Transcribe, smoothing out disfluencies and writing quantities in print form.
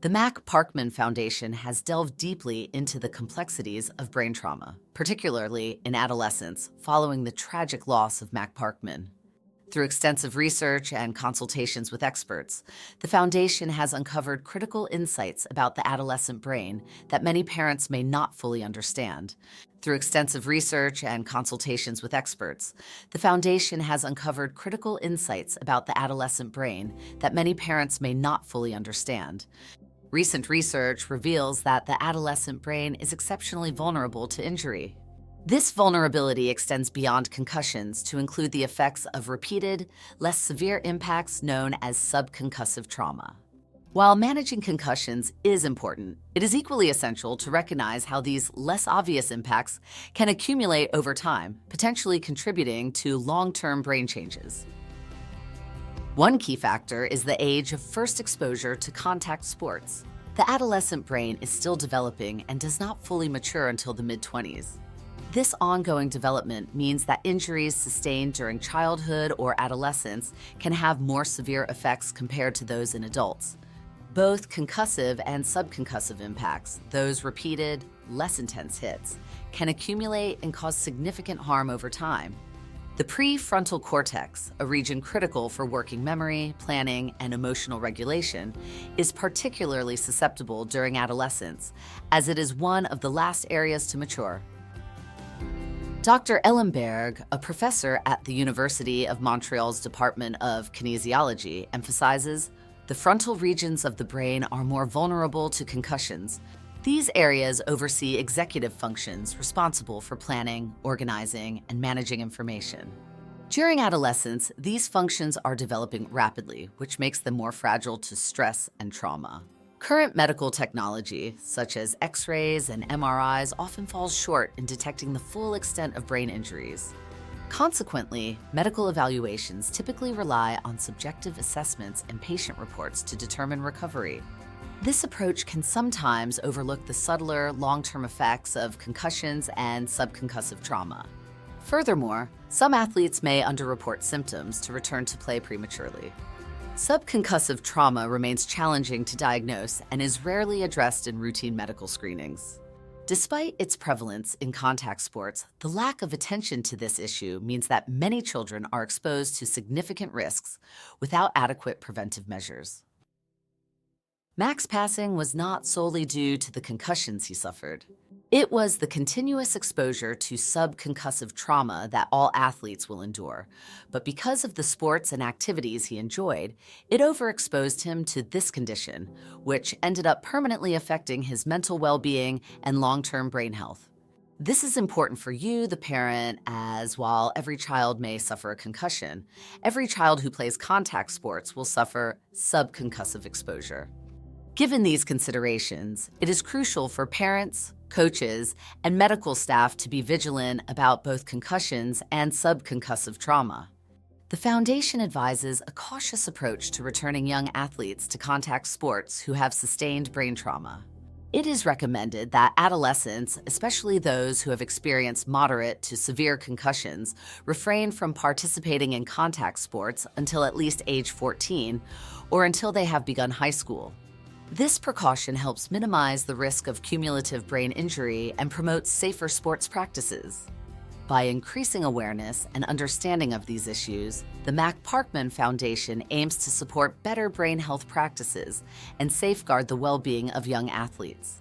The Mac Parkman Foundation has delved deeply into the complexities of brain trauma, particularly in adolescence following the tragic loss of Mac Parkman. Through extensive research and consultations with experts, the Foundation has uncovered critical insights about the adolescent brain that many parents may not fully understand. Through extensive research and consultations with experts, the Foundation has uncovered critical insights about the adolescent brain that many parents may not fully understand. Recent research reveals that the adolescent brain is exceptionally vulnerable to injury. This vulnerability extends beyond concussions to include the effects of repeated, less severe impacts known as subconcussive trauma. While managing concussions is important, it is equally essential to recognize how these less obvious impacts can accumulate over time, potentially contributing to long-term brain changes. One key factor is the age of first exposure to contact sports. The adolescent brain is still developing and does not fully mature until the mid-20s. This ongoing development means that injuries sustained during childhood or adolescence can have more severe effects compared to those in adults. Both concussive and subconcussive impacts, those repeated, less intense hits, can accumulate and cause significant harm over time. The prefrontal cortex, a region critical for working memory, planning, and emotional regulation, is particularly susceptible during adolescence, as it is one of the last areas to mature. Dr. Ellenberg, a professor at the University of Montreal's Department of Kinesiology, emphasizes the frontal regions of the brain are more vulnerable to concussions. These areas oversee executive functions responsible for planning, organizing, and managing information. During adolescence, these functions are developing rapidly, which makes them more fragile to stress and trauma. Current medical technology, such as X-rays and MRIs, often falls short in detecting the full extent of brain injuries. Consequently, medical evaluations typically rely on subjective assessments and patient reports to determine recovery. This approach can sometimes overlook the subtler, long-term effects of concussions and subconcussive trauma. Furthermore, some athletes may underreport symptoms to return to play prematurely. Subconcussive trauma remains challenging to diagnose and is rarely addressed in routine medical screenings. Despite its prevalence in contact sports, the lack of attention to this issue means that many children are exposed to significant risks without adequate preventive measures. Mac's passing was not solely due to the concussions he suffered. It was the continuous exposure to subconcussive trauma that all athletes will endure. But because of the sports and activities he enjoyed, it overexposed him to this condition, which ended up permanently affecting his mental well-being and long-term brain health. This is important for you, the parent, as while every child may suffer a concussion, every child who plays contact sports will suffer subconcussive exposure. Given these considerations, it is crucial for parents, coaches, and medical staff to be vigilant about both concussions and subconcussive trauma. The Foundation advises a cautious approach to returning young athletes to contact sports who have sustained brain trauma. It is recommended that adolescents, especially those who have experienced moderate to severe concussions, refrain from participating in contact sports until at least age 14 or until they have begun high school. This precaution helps minimize the risk of cumulative brain injury and promotes safer sports practices. By increasing awareness and understanding of these issues, the Mac Parkman Foundation aims to support better brain health practices and safeguard the well-being of young athletes.